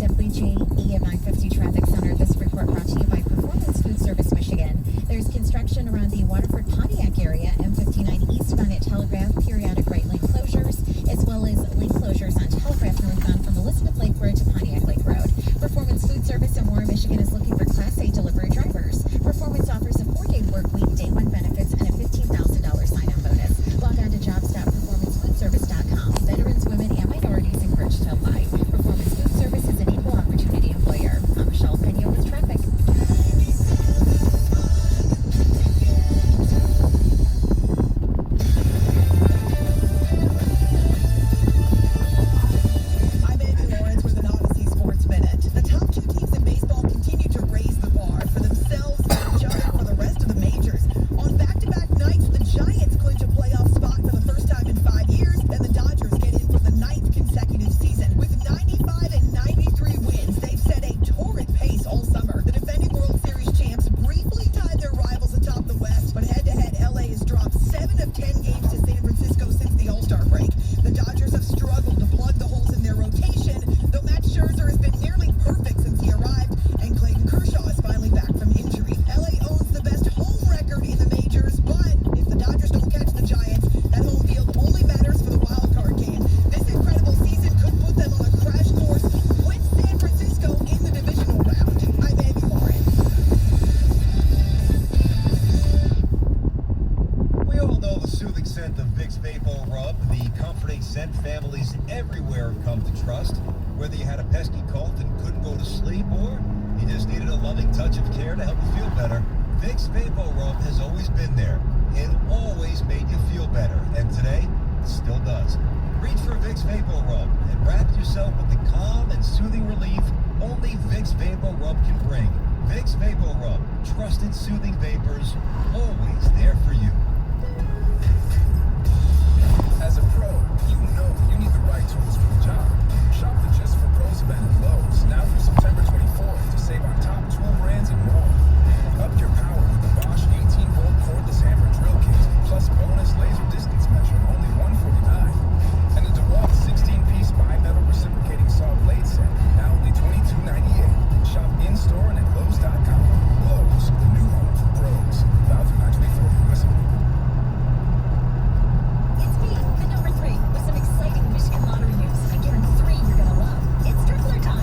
WJE at 950 Traffic Center. This report brought to you by Performance Food Service Michigan. There's construction around the Waterford Pontiac area, M59 eastbound at Telegraph, periodic right lane closures, as well as lane closures on Telegraph northbound from Elizabeth Lake Road to Pontiac Lake Road. Performance Food Service in Warren, Michigan is looking for Class A delivery drivers. Performance offers a 4-day work week, day one benefits, and a $15,000 sign-on bonus. Log on to jobs.performancefoodservice.com. Veterans, women, and minorities encouraged to apply. Performance Food Service is an equal opportunity employer. I'm Michelle Pena with traffic. Sept families everywhere have come to trust. Whether you had a pesky cold and couldn't go to sleep, or you just needed a loving touch of care to help you feel better, Vicks Vapor Rub has always been there and always made you feel better. And today, it still does. Reach for Vicks Vapor Rub and wrap yourself with the calm and soothing relief only Vicks Vapor Rub can bring. Vicks Vapor Rub, trusted soothing vapors, always there for you. As a pro, you know you need the right tools for the job. Shop the Just for Pros event at Lowe's now through September 24th to save on top tool brands and more. Up your power with the Bosch 18-volt cordless hammer drill kit, plus bonus laser distance measure, only $149. And the DeWalt 16-piece bi-metal reciprocating saw blade set, now only $22.98. Shop in-store and at Lowe's.com. Lowe's, the new home for pros. Valid through 9/24 U.S. only. It's me, the number 3, with some exciting Michigan lottery news. I turned 3 you're gonna love. It's trickler time.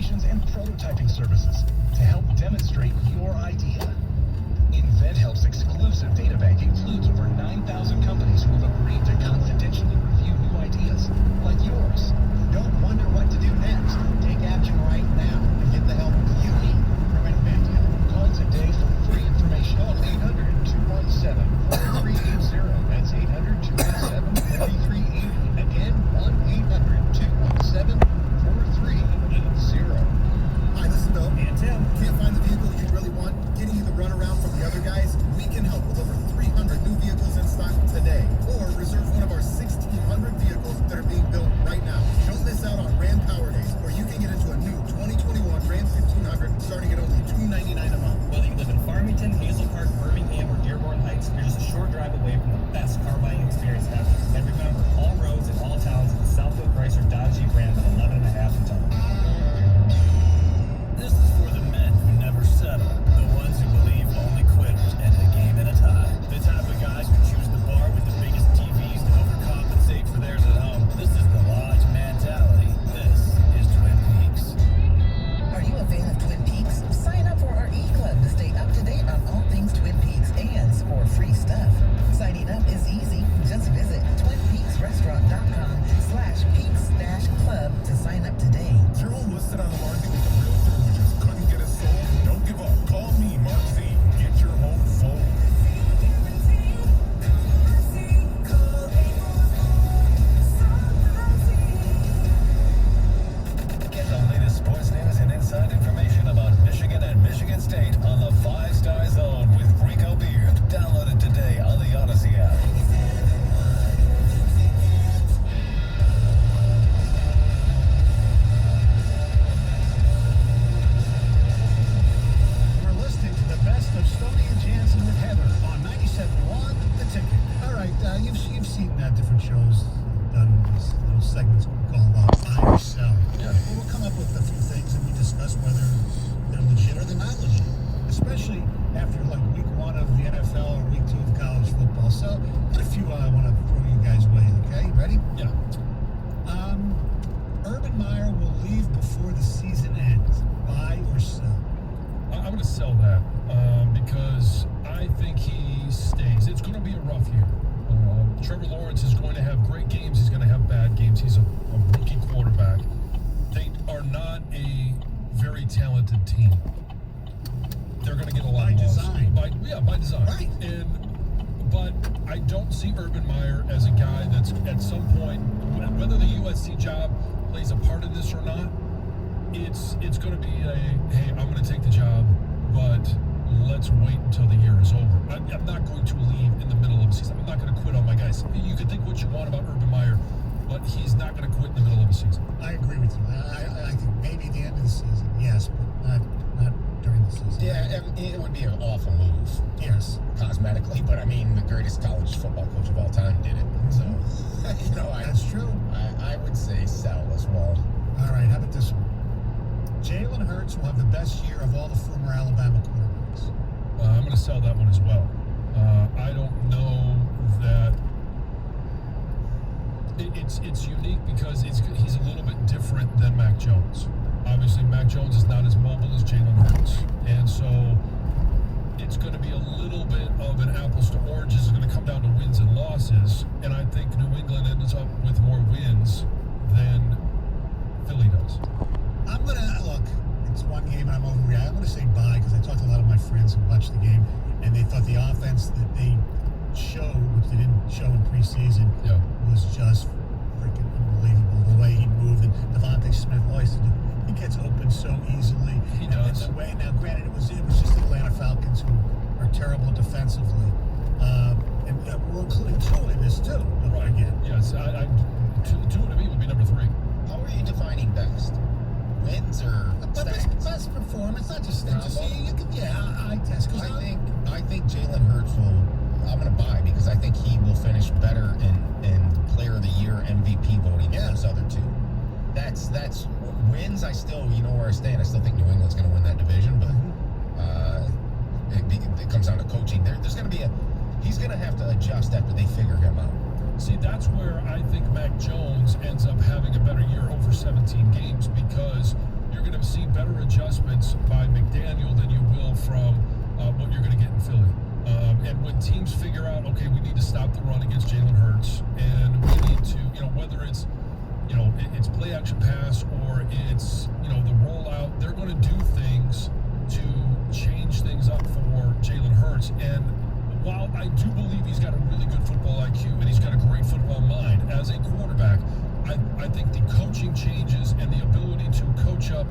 demonstrations and prototyping services to help demonstrate your idea. Invent Help's exclusive data bank includes over 9,000 companies who have agreed to confidentially review new ideas, like yours. Don't wonder what to do next. Take action right now and get the help you need from Invent Help. Call today for free information. Call 800-217-4380. That's 800-217-4380. Again, 1-800-217-4380. Hi, this is Bill. And Tim. Can't find the vehicle you really want? Getting you the runaround from the other guys? We can help with over 300 new vehicles in stock today. Or reserve one of our 1,600 vehicles that are being built right now. Don't miss out on Ram Power Days, where you can get into a new 2021 Ram 1500 starting at only $299 a month. Whether you live in Farmington, Hazel Park, Birmingham, or Dearborn Heights, you're just a short drive away from the best car buying experience ever. And remember, all roads in all towns is the Southfield Chrysler Dodge Jeep Ram at 11.5 in total. This is for the men who never settle, the ones who believe only quitters end the game in a tie. The type of guys who choose the bar with the biggest TVs to overcompensate for theirs at home. This is the Lodge mentality. This is Twin Peaks. Are you a fan of Twin Peaks? Sign up for our e-club to stay up to date on all things Twin Peaks and score free stuff. Signing up is easy. Just visit twinpeaksrestaurant.com/peaks-club to sign up today. Is your home listed on the market with a realtor who just couldn't get it sold? Don't give up. Call me, Mark Z. Get your home sold. Get the latest sports news and inside information about Michigan and Michigan State on the 5-Star Zone with Rico Beard. Download it today on the Odyssey app. We're listening to the best of Stoney and Jansen with Heather on 97.1 The Ticket. All right, you've seen different shows, done these little segments we call buy or sell. Yeah. We'll come up with a few things and we discuss whether they're legit or they're not legit, especially after like week 1 of the NFL or week 2 of college football. So, got a few I want to throw you guys' way. Okay, ready? Yeah. Urban Meyer will leave before the season ends. Buy or sell? I'm going to sell that because I think he stays. It's going to be a rough year. Trevor Lawrence is going to have great games. He's going to have bad games. He's a rookie quarterback. They are not a very talented team. They're going to get a lot of losses. By design. Right. But I don't see Urban Meyer as a guy that's at some point, whether the USC job plays a part in this or not, it's going to be hey, I'm going to take the job, but let's wait until the year is over. I'm not going to leave in the middle of the season. I'm not going to quit on my guys. You can think what you want about Urban Meyer, but he's not going to quit in the middle of the season. I agree with you. I think maybe at the end of the season, yes, but not during the season. Yeah, it would be an awful move. Yes. Cosmetically, but I mean, the greatest college football coach of all time did it. So, That's true. I would say sell as well. All right, how about this one? Jalen Hurts will have the best year of all the former Alabama quarterbacks. I'm going to sell that one as well. I don't know that it's unique because he's a little bit different than Mac Jones. Obviously, Mac Jones is not as mobile as Jalen Hurts, and so it's going to be a little bit of an apples to oranges. It's going to come down to wins and losses, and I think New England ends up with more wins than Philly does. I'm going to, look, it's one game and I'm overreacting. I'm going to say bye because I talked to a lot of my friends who watched the game, and they thought the offense that they showed, which they didn't show in preseason, was just freaking unbelievable. The way he moved, and Devontae Smith always he gets open so easily. He does. And the way, now granted, it was just the Atlanta Falcons who are terrible defensively. And we're including Tua in this too. Right. Again. Yes. Tua to me would be number 3. How are you defining best? Wins or stats? Best performance, not just stats. You can, I test. I think Jalen Hurts will. I'm going to buy because I think he will finish better in Player of the Year MVP voting than those other two. That's wins. I still, where I stand. I still think New England's going to win that division, but it comes down to coaching. There's going to be he's going to have to adjust after they figure him out. See, that's where I think Mac Jones ends up having a better year over 17 games because you're going to see better adjustments by McDaniel than you will from what you're going to get in Philly. And when teams figure out, okay, we need to stop the run against Jalen Hurts, and we need to, whether it's, it's play action pass or it's, the rollout, they're going to do things to change things up for Jalen Hurts. And while I do believe he's got a really good football IQ and he's got a great football mind as a quarterback, I think the coaching changes and the ability to coach up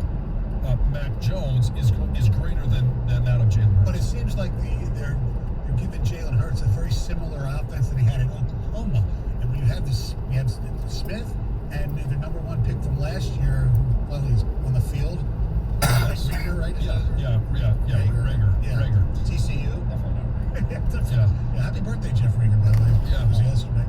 Mac Jones is greater than that of Jalen Hurts. But it seems like they're giving Jalen Hurts a very similar offense that he had in Oklahoma. And when you have this, we have Smith and the number one pick from last year, well, he's on the field. Rager, right? Yeah. Rager. TCU. Yeah. Happy birthday, Jeff Rager, by the way. Yeah. It was yesterday.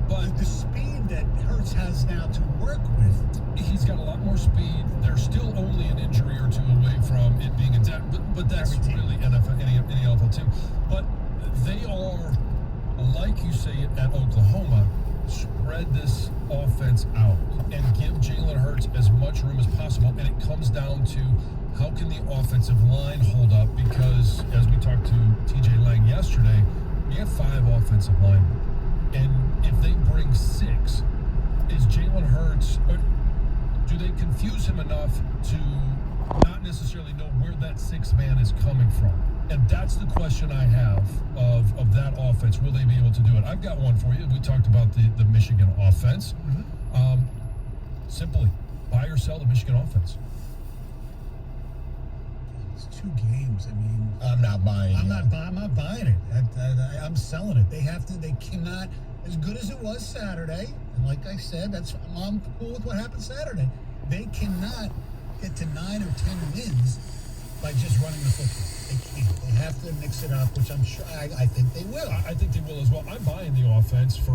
But the speed that Hurts has now to work with. He's got a lot more speed. They're still only an injury or two away from it being a death, but that's really NFL, any NFL team. But they are, like you say at Oklahoma, spread this offense out and give Jalen Hurts as much room as possible. And it comes down to how can the offensive line hold up? Because as we talked to TJ Lang yesterday, you have 5 offensive linemen. And if they bring 6, is Jalen Hurts, or do they confuse him enough to not necessarily know where that 6th man is coming from? And that's the question I have of that offense. Will they be able to do it? I've got one for you. We talked about the Michigan offense. Mm-hmm. Simply, buy or sell the Michigan offense. It's 2 games. I mean, I'm not buying I'm not buying it. I'm selling it. They cannot, as good as it was Saturday, and like I said, I'm cool with what happened Saturday. They cannot get to 9 or 10 wins by just running the football. They can't. They have to mix it up, which I'm sure, I think they will. I think they will as well. I'm buying the offense for,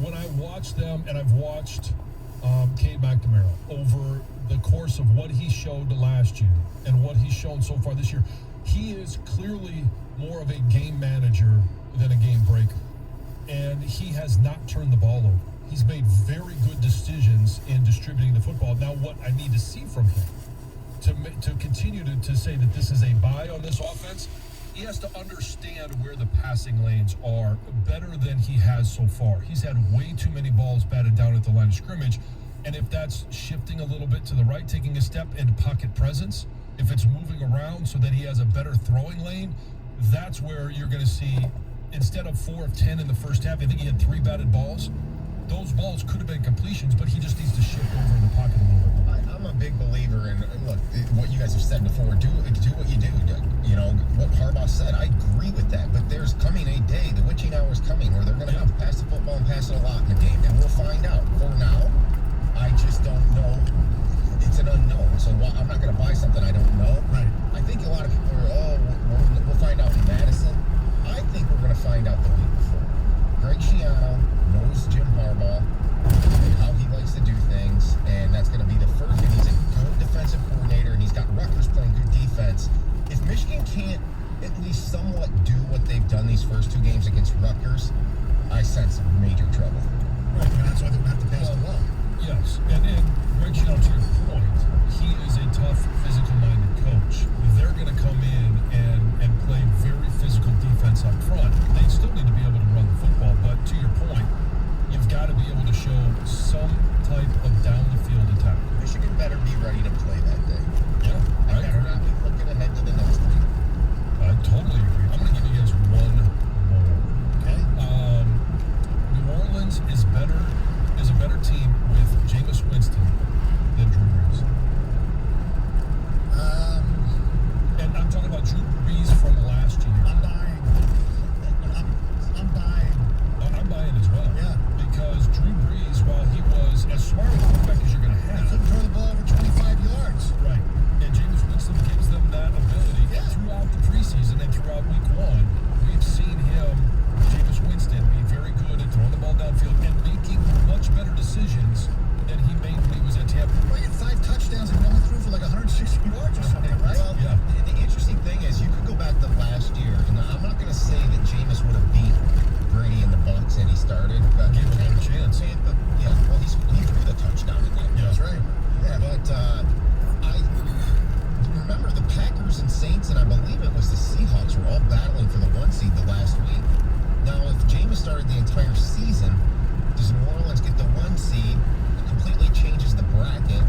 when I watch them, and I've watched Cade McNamara over the course of what he showed last year and what he's shown so far this year, he is clearly more of a game manager than a game breaker. And he has not turned the ball over. He's made very good decisions in distributing the football. Now, what I need to see from him to continue to say that this is a buy on this offense, he has to understand where the passing lanes are better than he has so far. He's had way too many balls batted down at the line of scrimmage. And if that's shifting a little bit to the right, taking a step into pocket presence, if it's moving around so that he has a better throwing lane, that's where you're going to see, instead of 4 of 10 in the first half, I think he had 3 batted balls. Those balls could have been completions, but he just needs to shift over in the pocket a little bit more. I'm a big believer in, look, what you guys have said before, do what you do. What Harbaugh said, I agree with that, but there's coming a day, the witching hour is coming, where they're going to have to pass the football and pass it a lot in the game, and we'll find out. For now, I just don't know. It's an unknown, so I'm not going to buy something I don't know. Right. I think a lot of people are, we'll find out in Madison. I think we're going to find out the week before. Greg Schiano knows Jim Harbaugh and how he likes to do things, and that's going to be the first. And he's a good defensive coordinator, and he's got Rutgers playing good defense. If Michigan can't at least somewhat do what they've done these first 2 games against Rutgers, I sense major trouble. Right, and that's why they're going to have to pass the ball. Yes, and Greg Schiano, to your point, he is a tough, physical-minded coach. They're going to come in and play very physical defense up front. They still need to be able to run the football, but to your point, you've got to be able to show some type of down-the-field attack. Michigan better be ready to play that day. Yeah, I better not be looking ahead to the next week. I totally agree. I'm going to give you guys one more. Okay. New Orleans is a better team with Jameis Winston than Drew Brees. And I'm talking about Drew Brees from last year. I'm buying. I'm buying. I'm buying as well. Yeah. Because Drew Brees, while he was as smart a quarterback as you're going to He have, couldn't throw the ball over 25 yards. right, and Jameis Winston gives them that ability. Yeah. And throughout the preseason and throughout week 1, we've seen him, Jameis Winston, be very good at throwing the ball downfield and making much better decisions than he made when he was at Tampa. Well, he had 5 touchdowns and only threw for like 160 yards or something, right? Well, Yeah. the interesting thing is you could go back to last year, and I'm not going to say that Jameis would have beat Brady in the Bucs and he started. Give him a chance. But, yeah, well, he threw the touchdown in that game. Yeah. That's right. Yeah, but I remember the Packers and Saints, and I believe it was the Seahawks, were all battling for the 1 seed the last week. Now, if Jameis started the entire season, does New Orleans get the 1 seed? It completely changes the bracket,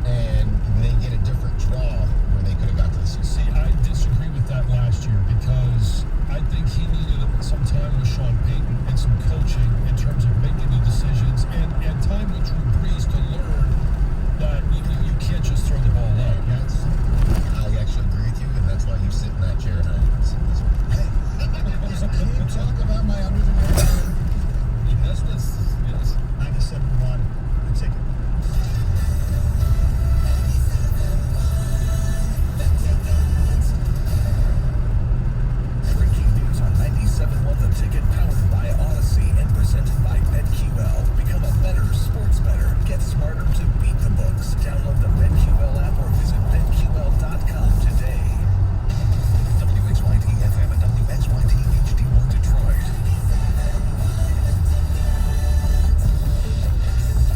and they get a different draw where they could have got to the Super Bowl. See, I disagree with that last year because I think he needed some time with Sean Payton and some coaching in terms of making the decisions and time with Drew Brees to learn that you can't just throw the ball up. I actually agree with you, and that's why you sit in that chair and I sit in this one. Can you talk about my under the radar? Yes. 97.1, the ticket. Breaking news on 97.1 The Ticket, powered by Odyssey and presented by BetQL. Become a better sports bettor. Get smarter to beat the books. Download the BetQL app or visit BetQL.com today. WXYT FM and WXYT HD1 Detroit.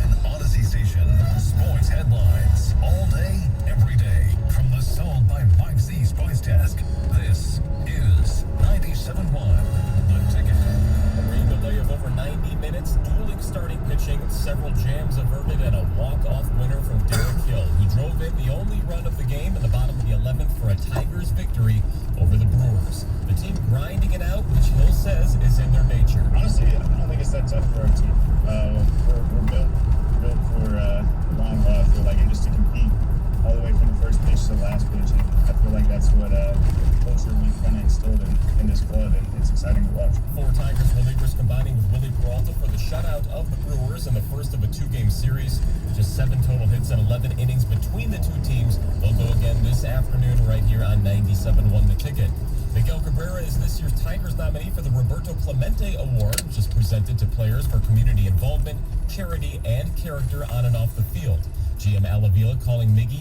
An Odyssey station. Sports headlines. All day, every day. From the Sold by Mike Z Spice Desk. This is 97.1 The Ticket. A rain delay of over 90 minutes, dueling starting pitching, several jams averted, and a walk-off winner from Derek Hill, who drove in the only run of the game in the bottom of the 11th for a Tigers victory over the Brewers. The team grinding it out, which Hill says is in their nature. Honestly, I don't think it's that tough for our team. We're built for the long haul, I feel like, and just to compete all the way from the first pitch to the last pitch. And I feel like that's what culture we've kind of instilled in this club, and it's exciting to watch. 4 Tigers relievers combining with Willie Peralta for the shutout of the Brewers in the first of a 2-game series. Just 7 total hits and 11 innings between the two teams. They'll go again this afternoon right here on 97.1 The Ticket. Miguel Cabrera is this year's Tigers nominee for the Roberto Clemente Award, which is presented to players for community involvement, charity, and character on and off the field. GM Alavila calling Miggy